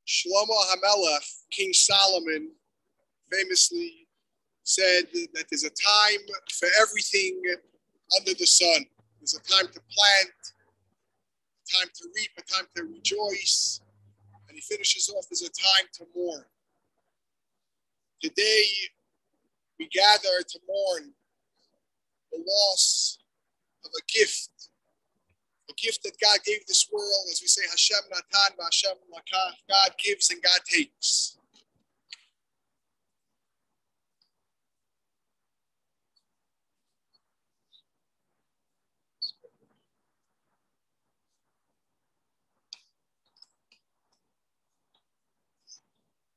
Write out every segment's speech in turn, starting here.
Shlomo HaMelech, King Solomon, famously said that there's a time for everything under the sun. There's a time to plant, a time to reap, a time to rejoice. And he finishes off, there's a time to mourn. Today, we gather to mourn the loss of a gift that God gave this world. As we say, Hashem Natan v'Hashem Lakach, God gives and God takes.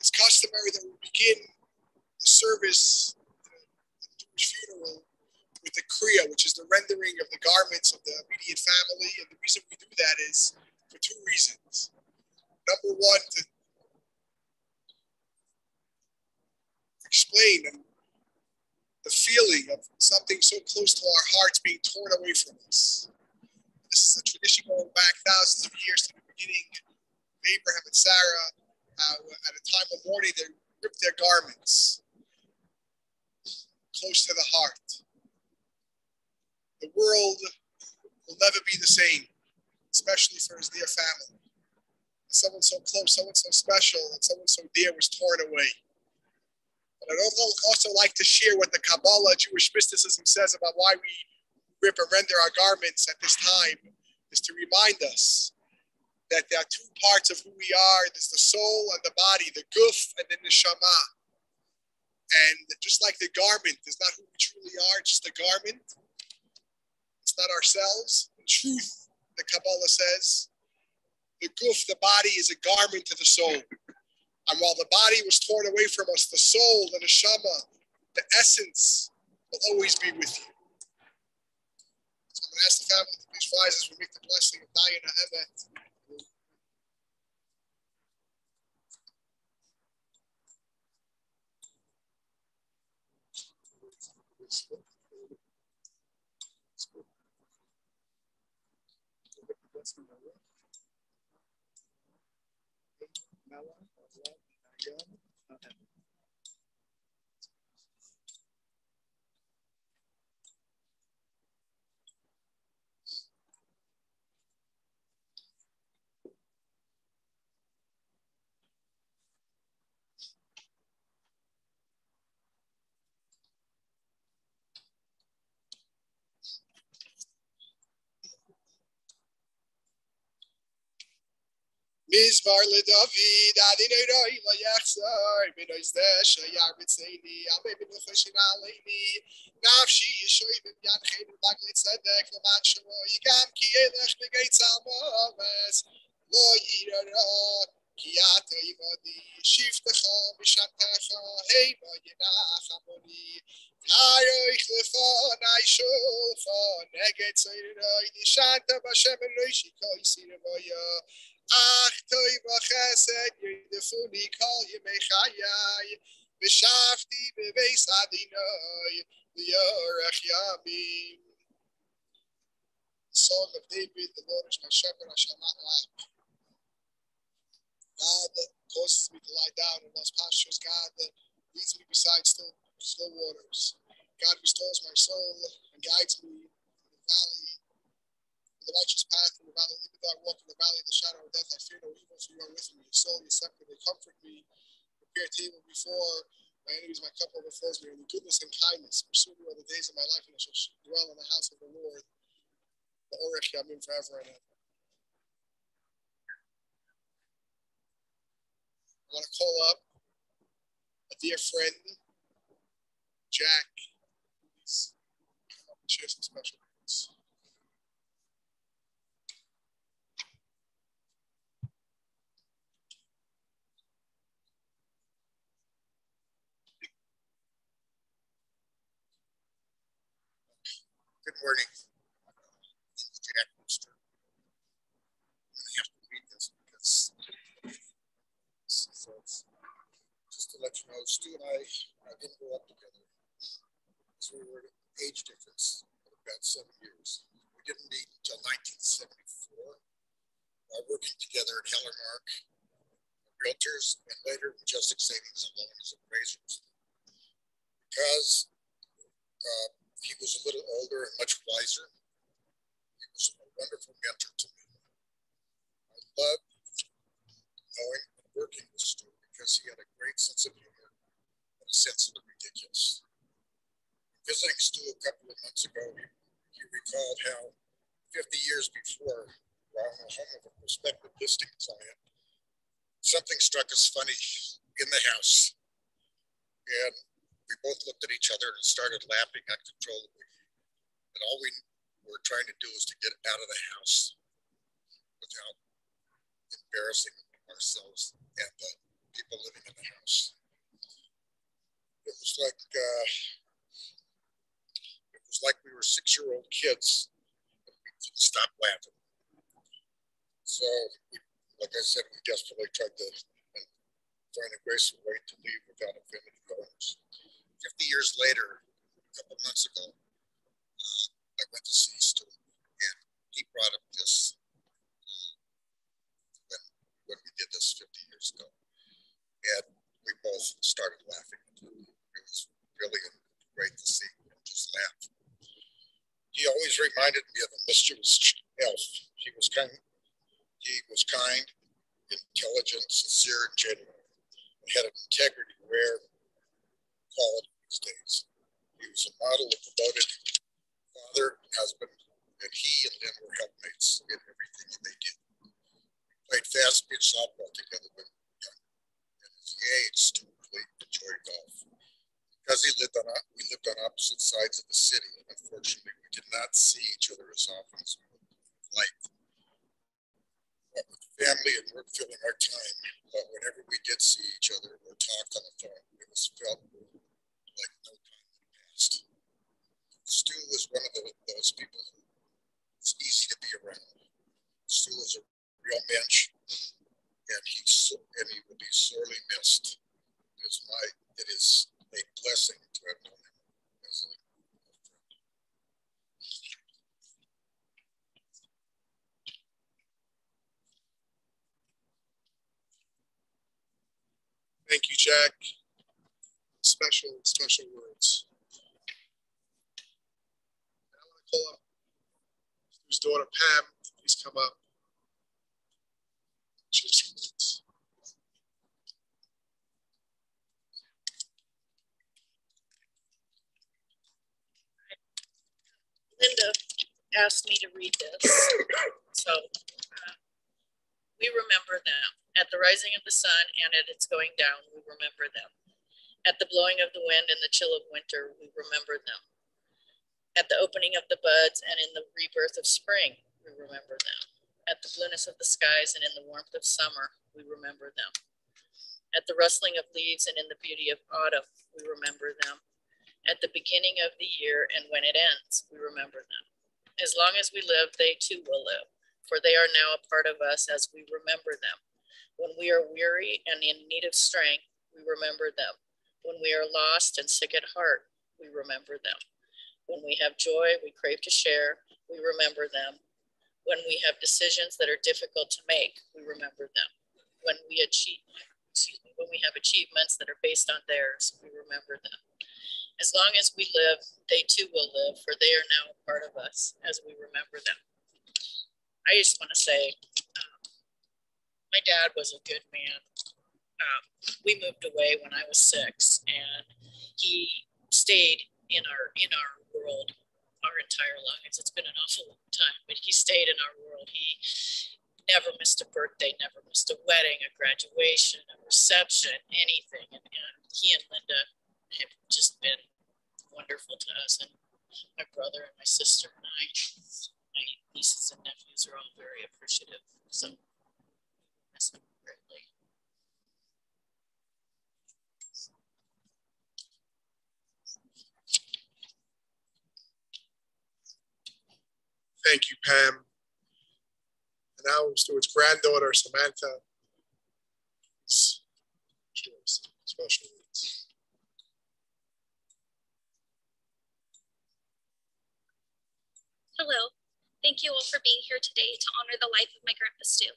It's customary that we begin the service, the Jewish funeral, with the Kriya, which is the rendering of the garments of the immediate family. And the reason we do that is for two reasons. Number one, to explain the feeling of something so close to our hearts being torn away from us. This is a tradition going back thousands of years to the beginning of Abraham and Sarah. At a time of mourning, they ripped their garments close to the heart. The world will never be the same, especially for his dear family. Someone so close, someone so special, and someone so dear was torn away. But I'd also like to share what the Kabbalah, Jewish mysticism, says about why we rip and render our garments at this time, is to remind us that there are two parts of who we are. There's the soul and the body, the guf and the neshama. And just like the garment is not who we truly are, it's just a garment. It's not ourselves. In truth, the Kabbalah says, the guf, the body, is a garment to the soul. And while the body was torn away from us, the soul, the neshama, the essence will always be with you. So I'm going to ask the family to please rise as we make the blessing of Dayan HaEmet. Mizmar LeDavid, Adonai Roi Vayachzor, B'noizeh Shayar B'tzeini, Amei B'nufashin Aleini, Nafshi Yishoy B'myanchein B'lagli Tzedek, L'man Shemo Yigam Ki Yelech B'gei Tzalmoves, Lo Yirara, Ki Ata Imadi, Shiftecha B'shantecha, Heima Yenach Amoni, Taroich Lefonai Shulchan, Neged Tzedek, Nishanta B'Shem Eloi Shikoi Siravoya, Ach toy v'chesed yidefuni kol yemei chayai v'shavti b'beis Adonai liyorech yamim. Song of David, the Lord is my shepherd, I shall not lack. God that causes me to lie down in those pastures, God that leads me beside still waters. God restores my soul and guides me in the valley, the righteous path in the valley, even though I walk in the valley of the shadow of death, I fear no evil, for you are with me. Your soul, your scepter, they comfort me. Prepare a table before my enemies, my cup overflows me. And the goodness and kindness pursue me all the days of my life, and I shall dwell in the house of the Lord, the Orech Yamim, forever and ever. I want to call up a dear friend, Jack. Please come up and share some special words. Good morning. This is Jack Stuart. I'm going to have to read this because just to let you know, Stu and I didn't grow up together. So we were an age difference of about 7 years. We didn't meet until 1974, working together at Heller Mark, Realtors, and later Majestic Savings and Loans and Razors. Because he was a little older and much wiser, he was a wonderful mentor to me. I loved knowing and working with Stu because he had a great sense of humor and a sense of the ridiculous. Visiting Stu a couple of months ago, he recalled how 50 years before, while in the home of a prospective listing client, something struck us funny in the house. And we both looked at each other and started laughing uncontrollably. And all we were trying to do was to get out of the house without embarrassing ourselves and the people living in the house. It was like we were 6-year-old kids, and we couldn't stop laughing. So, like I said, we desperately tried to find a graceful way to leave without offending the owners. 50 years later, a couple months ago, I went to see Stuart, and he brought up this when we did this 50 years ago, and we both started laughing. It was really great to see him just laugh. He always reminded me of a mischievous elf. He was kind, intelligent, sincere, and genuine, and had an integrity rare quality these days. He was a model of devoted father and husband, and he and Lynn were helpmates in everything they did. We played fast pitch softball together when young, and as he aged, Stuart enjoyed golf. Because we lived on opposite sides of the city, unfortunately, we did not see each other as often as we would have liked. But with family and work filling our time, but whenever we did see each other or talked on the phone, it was felt like no time had passed. Stu was one of those people who was easy to be around. Stu was a real mensch, and he will be sorely missed. It is a blessing to have known him as a friend. Thank you, Jack. Special words. I want to call up Stu's daughter, Pam. Please come up. Cheers. Linda asked me to read this, so we remember them. At the rising of the sun and at its going down, we remember them. At the blowing of the wind and the chill of winter, we remember them. At the opening of the buds and in the rebirth of spring, we remember them. At the blueness of the skies and in the warmth of summer, we remember them. At the rustling of leaves and in the beauty of autumn, we remember them. At the beginning of the year and when it ends, we remember them. As long as we live, they too will live, for they are now a part of us as we remember them. When we are weary and in need of strength, we remember them. When we are lost and sick at heart, we remember them. When we have joy we crave to share, we remember them. When we have decisions that are difficult to make, we remember them. When we have achievements that are based on theirs, we remember them. As long as we live, they too will live, for they are now a part of us as we remember them. I just want to say, my dad was a good man. We moved away when I was 6, and he stayed in our world our entire lives. It's been an awful long time, but he stayed in our world. He never missed a birthday, never missed a wedding, a graduation, a reception, anything. And he and Linda have just been wonderful to us, and my brother and my sister and I, my nieces and nephews are all very appreciative. So miss him greatly. Thank you, Pam. And now Stuart's granddaughter, Samantha. She has special needs. Hello. Thank you all for being here today to honor the life of my Grandpa Stu.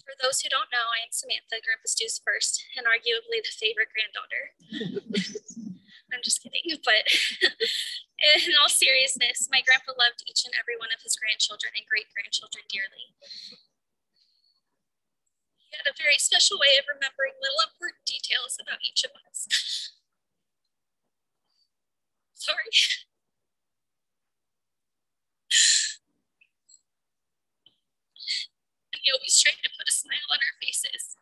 For those who don't know, I am Samantha, Grandpa Stu's first and arguably the favorite granddaughter. I'm just kidding, but in all seriousness, my grandpa loved each and every one of his grandchildren and great-grandchildren dearly. He had a very special way of remembering little important details about each of us. Sorry. He always tried to put a smile on our faces.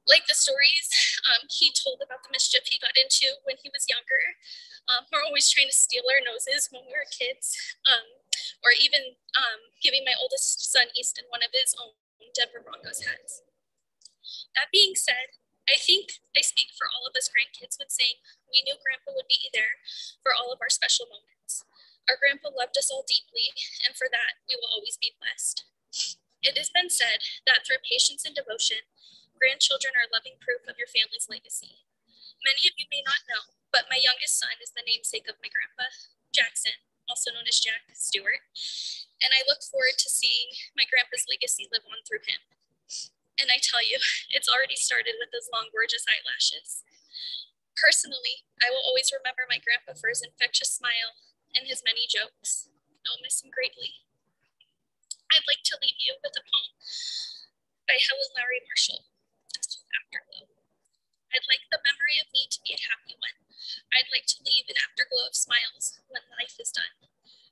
Like the stories he told about the mischief he got into when he was younger. We're always trying to steal our noses when we were kids, or even giving my oldest son Easton one of his own Denver Broncos hats. That being said, I think I speak for all of us grandkids when saying we knew Grandpa would be there for all of our special moments. Our Grandpa loved us all deeply, and for that, we will always be blessed. It has been said that through patience and devotion, grandchildren are living proof of your family's legacy. Many of you may not know, but my youngest son is the namesake of my grandpa, Jackson, also known as Jack Stuart, and I look forward to seeing my grandpa's legacy live on through him. And I tell you, it's already started with those long, gorgeous eyelashes. Personally, I will always remember my grandpa for his infectious smile and his many jokes. I'll miss him greatly. I'd like to leave you with a poem by Helen Lowry Marshall. It's called Afterglow. I'd like the memory of me to be a happy one. I'd like to leave an afterglow of smiles when life is done.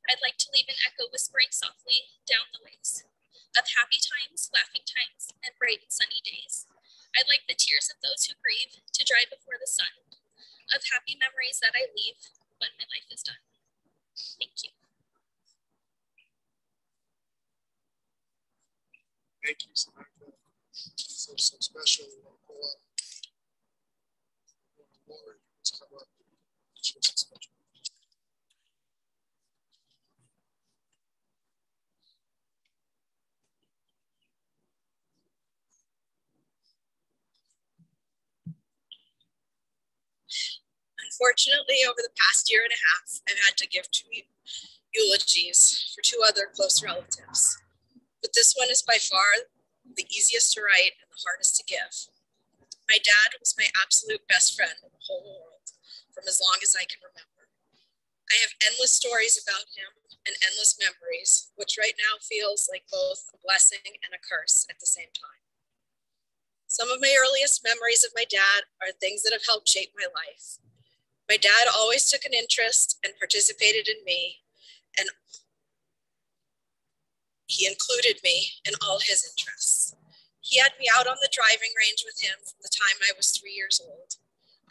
I'd like to leave an echo whispering softly down the ways of happy times, laughing times, and bright and sunny days. I'd like the tears of those who grieve to dry before the sun, of happy memories that I leave when my life is done. Thank you. Thank you, Samantha. So special. Lord, let's come up. It's just special. Unfortunately, over the past year and a half, I've had to give two eulogies for two other close relatives. But this one is by far the easiest to write and the hardest to give. My dad was my absolute best friend in the whole world from as long as I can remember. I have endless stories about him and endless memories, which right now feels like both a blessing and a curse at the same time. Some of my earliest memories of my dad are things that have helped shape my life. My dad always took an interest and participated in me, and he included me in all his interests. He had me out on the driving range with him from the time I was 3 years old.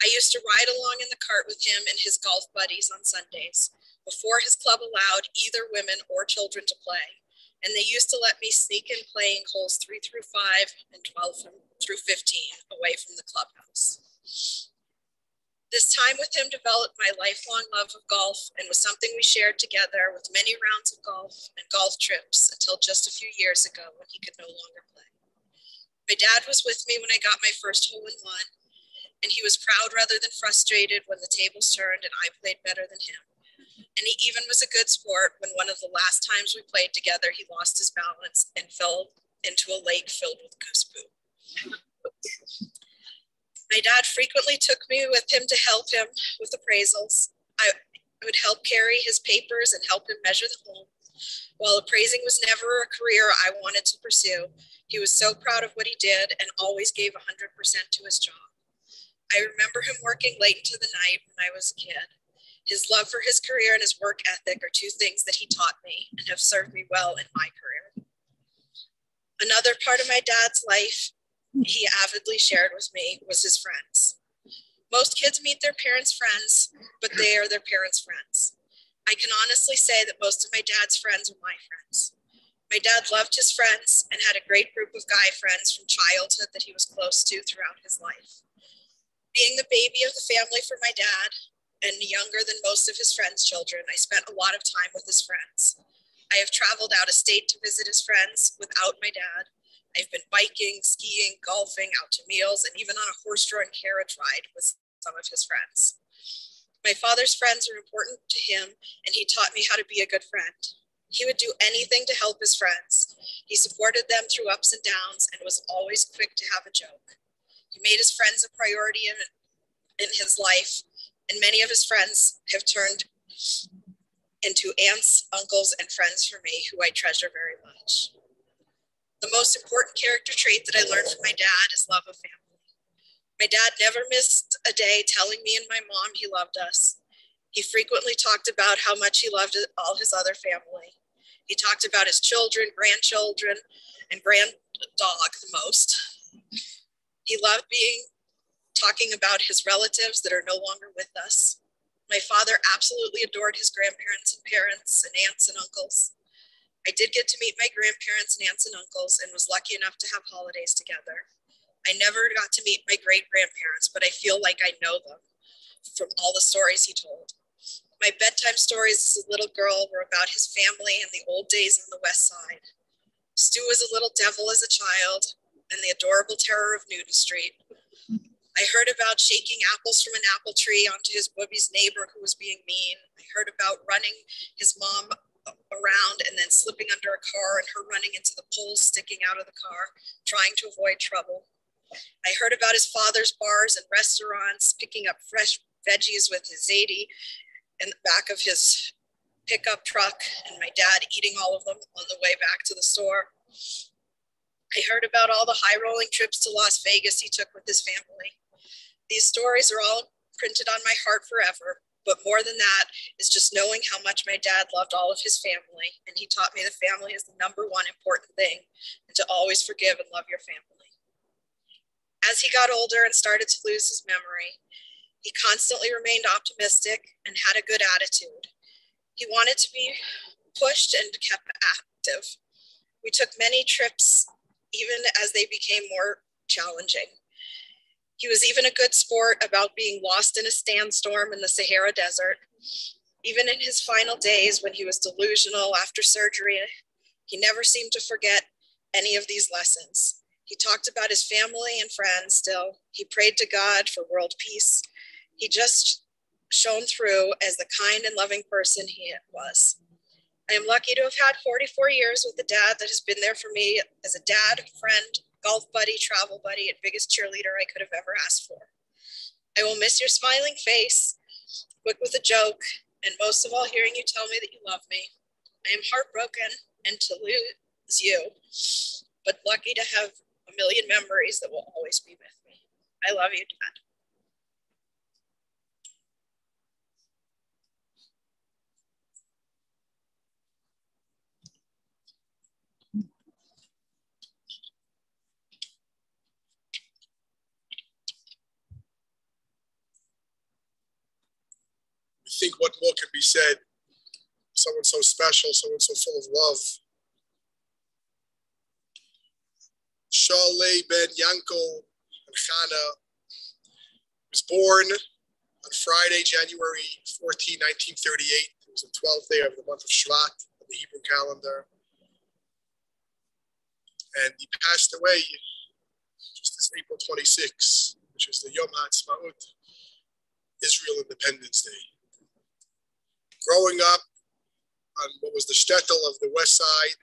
I used to ride along in the cart with him and his golf buddies on Sundays, before his club allowed either women or children to play. And they used to let me sneak in playing holes 3 through 5 and 12 through 15 away from the clubhouse. This time with him developed my lifelong love of golf and was something we shared together with many rounds of golf and golf trips until just a few years ago when he could no longer play. My dad was with me when I got my first hole-in-one, and he was proud rather than frustrated when the tables turned and I played better than him. And he even was a good sport when one of the last times we played together, he lost his balance and fell into a lake filled with goose poop. My dad frequently took me with him to help him with appraisals. I would help carry his papers and help him measure the hole. While appraising was never a career I wanted to pursue, he was so proud of what he did and always gave 100% to his job. I remember him working late into the night when I was a kid. His love for his career and his work ethic are two things that he taught me and have served me well in my career. Another part of my dad's life he avidly shared with me was his friends. Most kids meet their parents' friends, but they are their parents' friends. I can honestly say that most of my dad's friends are my friends. My dad loved his friends and had a great group of guy friends from childhood that he was close to throughout his life. Being the baby of the family for my dad and younger than most of his friends' children, I spent a lot of time with his friends. I have traveled out of state to visit his friends without my dad. I've been biking, skiing, golfing, out to meals, and even on a horse-drawn carriage ride with some of his friends. My father's friends are important to him, and he taught me how to be a good friend. He would do anything to help his friends. He supported them through ups and downs and was always quick to have a joke. He made his friends a priority in his life, and many of his friends have turned into aunts, uncles, and friends for me who I treasure very much. The most important character trait that I learned from my dad is love of family. My dad never missed a day telling me and my mom he loved us. He frequently talked about how much he loved all his other family. He talked about his children, grandchildren, and grand dog the most. He loved talking about his relatives that are no longer with us. My father absolutely adored his grandparents and parents and aunts and uncles. I did get to meet my grandparents and aunts and uncles and was lucky enough to have holidays together. I never got to meet my great-grandparents, but I feel like I know them from all the stories he told. My bedtime stories as a little girl were about his family and the old days on the West Side. Stu was a little devil as a child and the adorable terror of Newton Street. I heard about shaking apples from an apple tree onto his booby's neighbor who was being mean. I heard about running his mom around and then slipping under a car and her running into the poles sticking out of the car, trying to avoid trouble. I heard about his father's bars and restaurants, picking up fresh veggies with his Zadie in the back of his pickup truck, and my dad eating all of them on the way back to the store. I heard about all the high-rolling trips to Las Vegas he took with his family. These stories are all printed on my heart forever, but more than that is just knowing how much my dad loved all of his family, and he taught me that family is the number one important thing, and to always forgive and love your family. As he got older and started to lose his memory, he constantly remained optimistic and had a good attitude. He wanted to be pushed and kept active. We took many trips, even as they became more challenging. He was even a good sport about being lost in a sandstorm in the Sahara Desert. Even in his final days when he was delusional after surgery, he never seemed to forget any of these lessons. He talked about his family and friends still. He prayed to God for world peace. He just shone through as the kind and loving person he was. I am lucky to have had 44 years with a dad that has been there for me as a dad, friend, golf buddy, travel buddy, and biggest cheerleader I could have ever asked for. I will miss your smiling face, quick with a joke, and most of all, hearing you tell me that you love me. I am heartbroken and to lose you, but lucky to have a million memories that will always be with me. I love you, Dad. I think what more can be said? Someone so special, someone so full of love. Shalei ben Yankel and Chana was born on Friday, January 14, 1938. It was the 12th day of the month of Shvat on the Hebrew calendar. And he passed away just this April 26, which is the Yom HaAtzmaut, Israel Independence Day. Growing up on what was the shtetl of the West Side,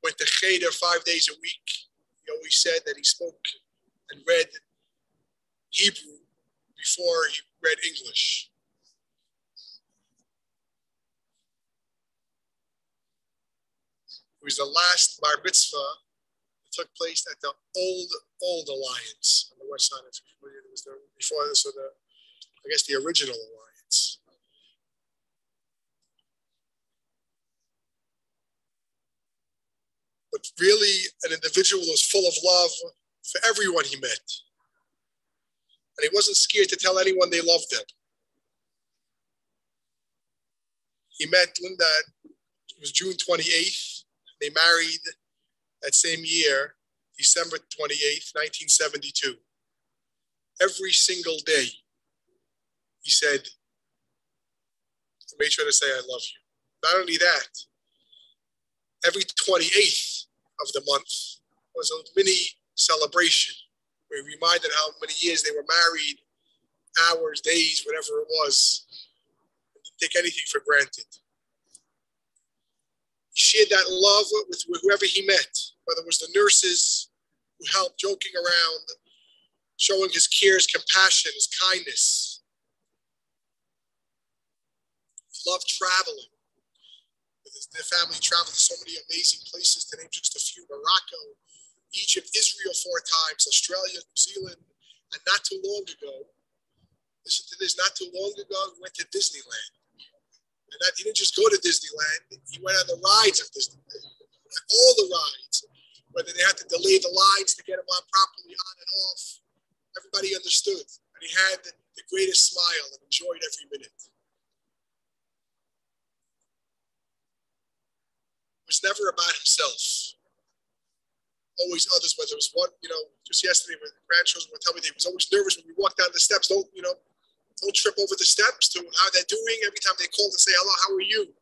went to Cheder 5 days a week. He always said that he spoke and read Hebrew before he read English. It was the last bar mitzvah that took place at the old Alliance on the West Side. It was before this, so I guess the original Alliance. But really an individual who was full of love for everyone he met. And he wasn't scared to tell anyone they loved him. He met Linda, it was June 28th. They married that same year, December 28th, 1972. Every single day, he said, I made sure to say I love you. Not only that, every 28th of the month was a mini celebration. We reminded how many years they were married, hours, days, whatever it was. Didn't take anything for granted. He shared that love with whoever he met, whether it was the nurses who helped, joking around, showing his care, his compassion, his kindness. He loved traveling. Their family traveled to so many amazing places, to name just a few: Morocco, Egypt, Israel 4 times, Australia, New Zealand, and not too long ago, listen to this, not too long ago, he went to Disneyland. And he didn't just go to Disneyland, he went on the rides of Disneyland, all the rides, whether they had to delay the lines to get them on properly, on and off. Everybody understood, and he had the greatest smile and enjoyed every minute. It was never about himself. Always others, whether it was one, just yesterday when the grandchildren would tell me they was always nervous when we walked down the steps. Don't trip over the steps, to how they're doing. Every time they call to say, hello, how are you?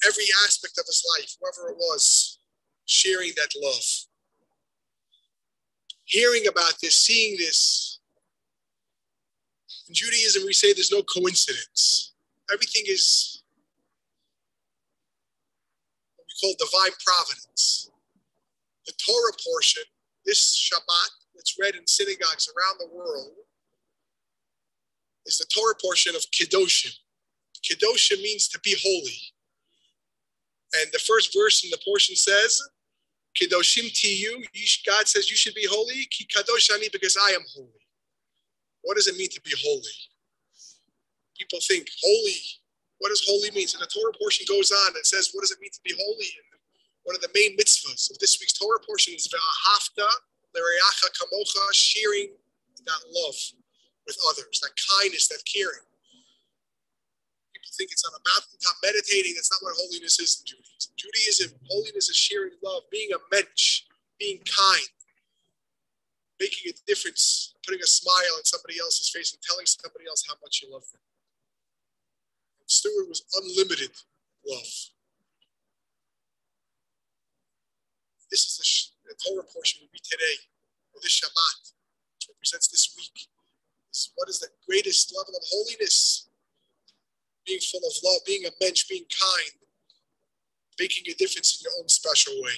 Every aspect of his life, whoever it was, sharing that love. Hearing about this, seeing this. In Judaism, we say there's no coincidence. Everything is what we call divine providence. The Torah portion, this Shabbat, that's read in synagogues around the world, is the Torah portion of Kedoshim. Kedoshim means to be holy. And the first verse in the portion says, Kedoshim tiyu, God says you should be holy, ki kadosh ani, because I am holy. What does it mean to be holy? People think, holy, what does holy mean? So the Torah portion goes on and says, what does it mean to be holy? And one of the main mitzvahs of this week's Torah portion is V'ahavta l'reacha kamocha, sharing that love with others, that kindness, that caring. People think it's on a mountaintop meditating. That's not what holiness is in Judaism. Judaism, holiness is sharing love, being a mensch, being kind, making a difference, putting a smile on somebody else's face and telling somebody else how much you love them. And Stuart was unlimited love. This is the Torah portion we read today, or this Shabbat, which represents this week. What is the greatest level of holiness? Being full of love, being a mensch, being kind, making a difference in your own special way.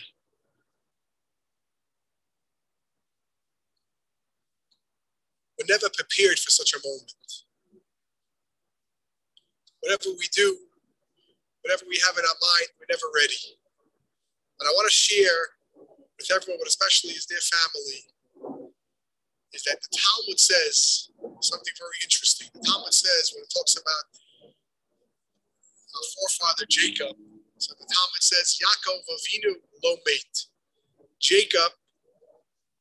We're never prepared for such a moment. Whatever we do, whatever we have in our mind, we're never ready. And I want to share with everyone, but especially as their family, is that the Talmud says something very interesting. The Talmud says, when it talks about our forefather Jacob, so the Talmud says, Yaakov Avinu lo meit. Jacob,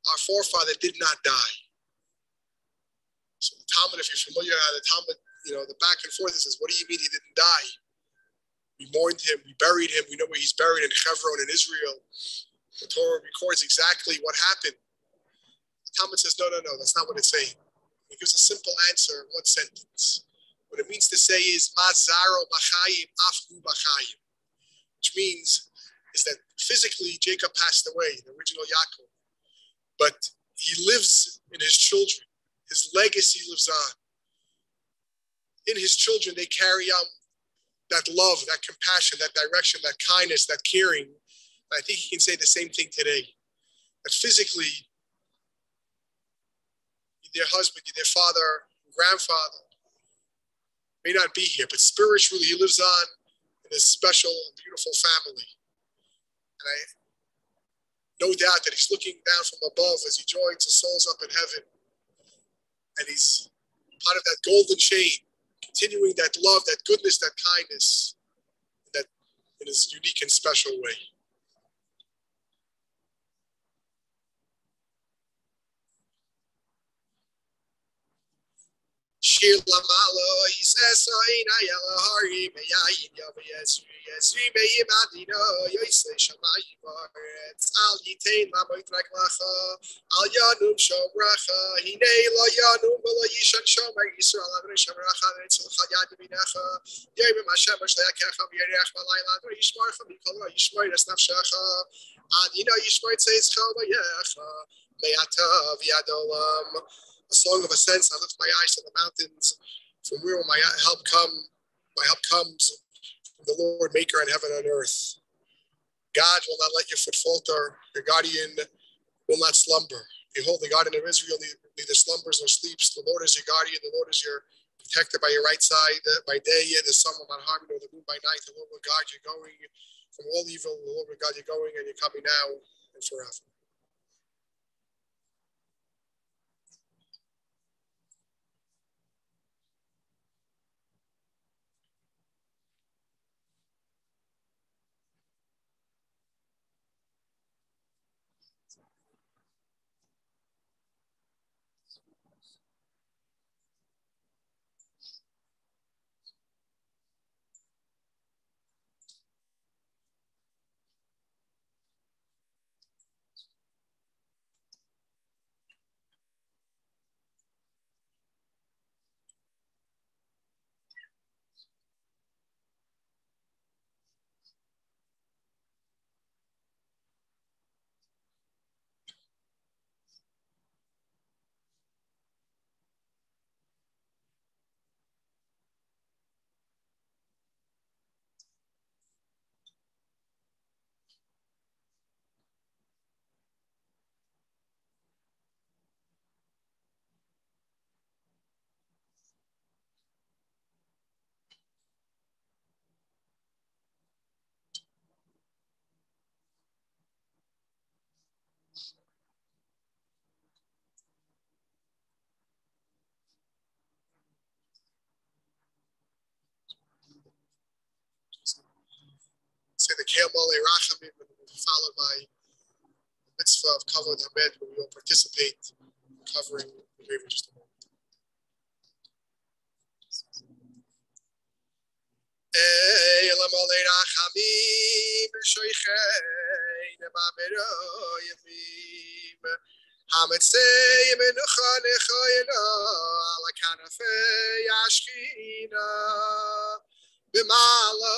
our forefather, did not die. So the Talmud, if you're familiar with the Talmud, the back and forth, it says, what do you mean he didn't die? We mourned him, we buried him, we know where he's buried in Hebron in Israel. The Torah records exactly what happened. The Talmud says, no, that's not what it's saying. It gives a simple answer in one sentence. What it means to say is, Ma zaro b'chayim afhu b'chayim, which means is that physically Jacob passed away, the original Yaakov, but he lives in his children. His legacy lives on. In his children, they carry on that love, that compassion, that direction, that kindness, that caring. I think he can say the same thing today. That physically, their husband, their father, grandfather may not be here, but spiritually he lives on in a special and beautiful family. And I no doubt that he's looking down from above as he joins the souls up in heaven. And he's part of that golden chain, continuing that love, that goodness, that kindness, that in his unique and special way. Shir Lamalo, he says, so in Ayala Hari, Mayayin Yama Yesri, Mayim Adino, Yosle Shamayi Barets, Al Yitain Lamoit Raklacha, Al Yanum Shobracha, Hine La Yanum, Bala Yishan Shomer, Israel Adre Shamracha, Retzel Chayad Minacha, Yem Hashem, Shlayakecha, Yerech Malayla, Yishmarcha, Mikola, Yishmar, Snapshacha, Adino Yishmar says Chavayecha, Mayata Viadolam. A song of ascents. I lift my eyes to the mountains, from where will my help come? My help comes from the Lord, Maker in heaven and earth. God will not let your foot falter. Your guardian will not slumber. Behold, the guardian of Israel neither slumbers nor sleeps. The Lord is your guardian. The Lord is your protector by your right side. By day, the sun will not harm you, nor the moon by night. The Lord will guard you going from all evil. The Lord will guard you going and you're coming now and forever. Say the Kamale Rachamim, followed by the mitzvah of Kauvar Hamed, where we will participate in covering the grave in just a moment. B'malo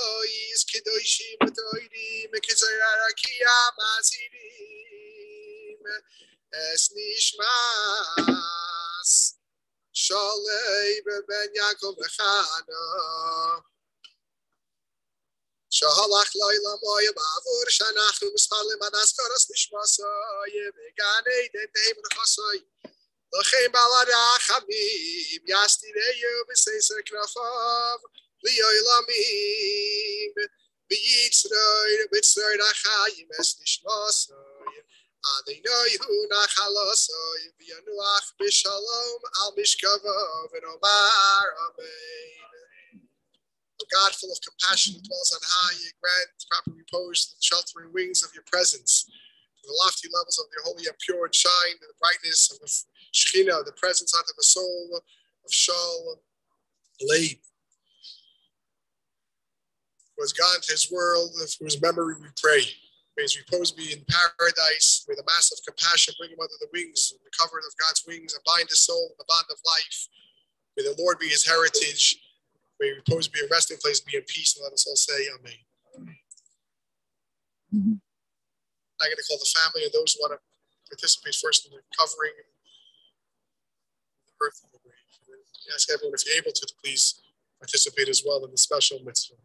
is kedoshim v'toidim v'kizayar kiyam azirim es nishmas shalei ben Yaakov v'chana shahalach lo'olam oya ba'avur shanachnu mispalim anaskaras nishmasay v'ganei deim v'chasay l'chein balarachamim yastireyu b'seiser knafav Li'olamim, b'yitzroy, b'tzroy nachayim es nishmasoy, adinoihu nachalosoy, v'yanuach b'shalom al mishkavo, v'nomar amen. O God, full of compassion, who dwells on high, you grant proper repose to the sheltering wings of your presence, to the lofty levels of your holy and pure and shine, to the brightness of the Shekhinah, the presence unto the soul of Shal Leib. Who has gone to his world, through his memory we pray. May his repose be in paradise. May the massive compassion bring him under the wings, the cover of God's wings, and bind his soul in the bond of life. May the Lord be his heritage. May repose be a resting place, be in peace, and let us all say amen. I'm going to call the family and those who want to participate first in the covering the earth and the grave. I ask everyone, if you're able to please participate as well in the special mitzvah.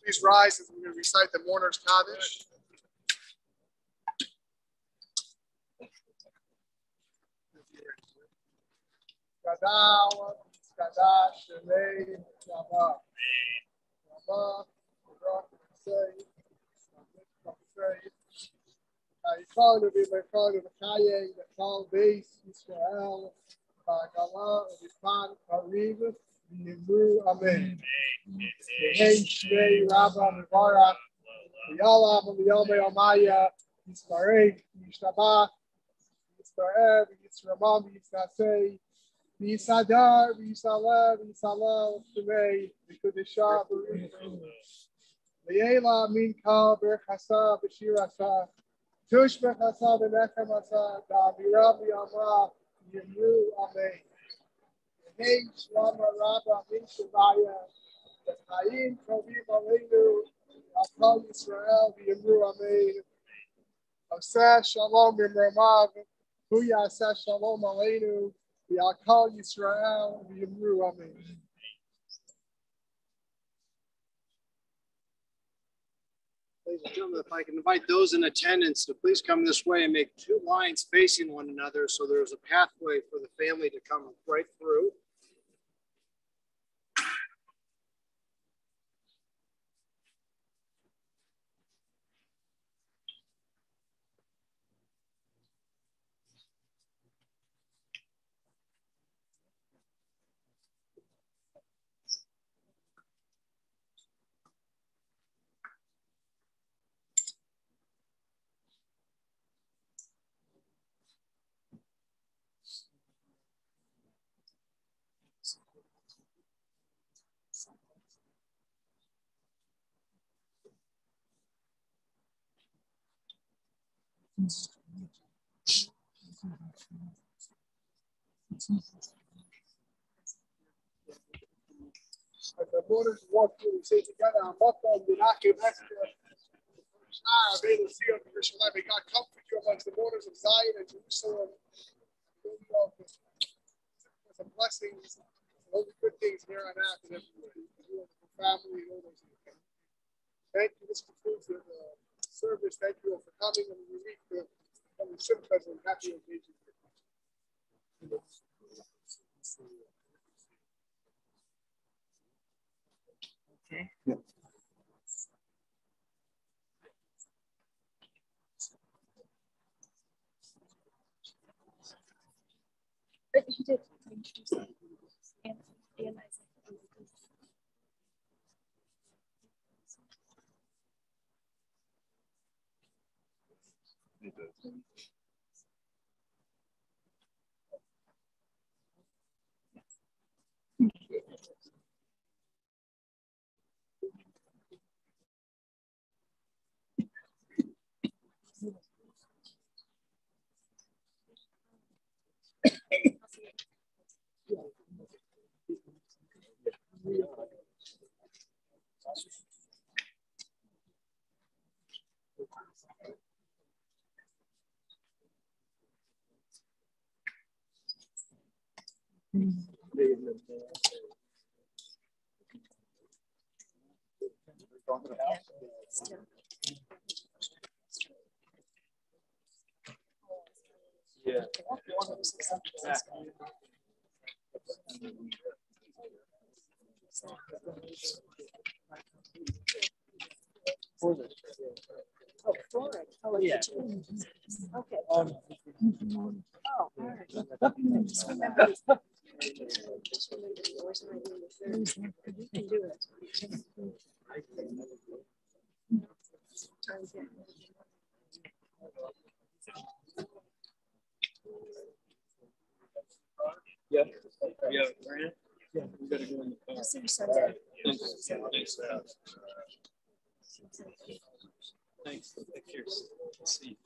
Please rise as we recite the mourner's Kaddish. Gadawa, Gadash, Shalei, Shabbat. Shabbat, say, Yikonu v'Yikonu v'Chaye, Yikol Beis Yisrael, Ba'agala v'Yifan Kariv v'Yimru Amen. Yehi Shnei Rabba Mevarach, v'Yalav v'Yomei Amaya, Yisparei, Yishtabach, Yisparei, Yisramam, Yisnasei, v'Yisadar, v'Yisaleh, v'Yisalel, Shemei, v'Kudeshah, v'Ruchu. V'Yela min kal b'Chasa b'Shirasa, Tush b'Chasa b'Nechamasa, Da'avira b'Yamra, Yimru Amen. Hey Shlama Rabba min Shavaya, Chaim Tovim Aleinu, Akal Yisrael v'Yimru Amen. Aseh Shalom b'Ramav, Hu Yaseh Shalom Aleinu, v'Akal Yisrael v'Yimru Amen. Ladies and gentlemen, if I can invite those in attendance to please come this way and make two lines facing one another so there's a pathway for the family to come right through. As the mourners walk through and say together, I'm up on the knocking next to may the sea of Christian life. May God comfort you amongst the mourners of Zion and Jerusalem. There's some blessings, all the good things here on earth and everywhere. You and your family and all those things. Thank you. This concludes the service. Thank you all for coming, and we meet the symptoms and happy occasion. Okay. Yeah. But he did introduce him. And Isaac. He did. Yeah. Oh, Florida. Oh, yeah. Okay. Oh, all right. You can do it. Yeah. Yeah. Yeah. We gotta go in the car. I'll see you Sunday. Thanks. Thanks. Take care. See you.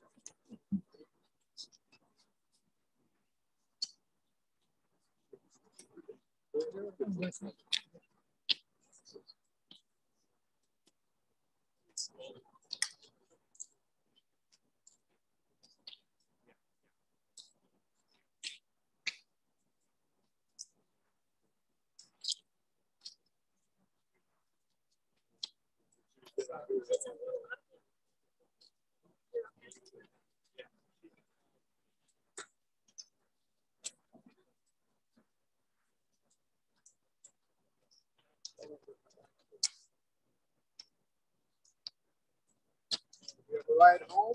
You have a ride home?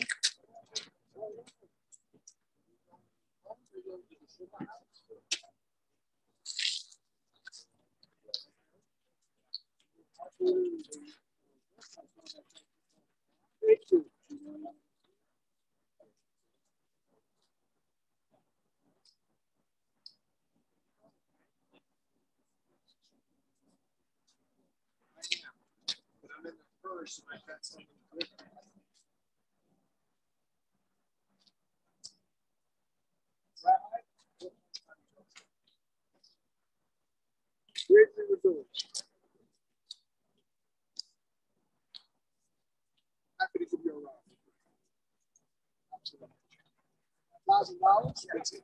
Thank you. But I'm in the first, and I've got something with me. Grizzly Resort. Happy to give you a ride. $1,000? That's it.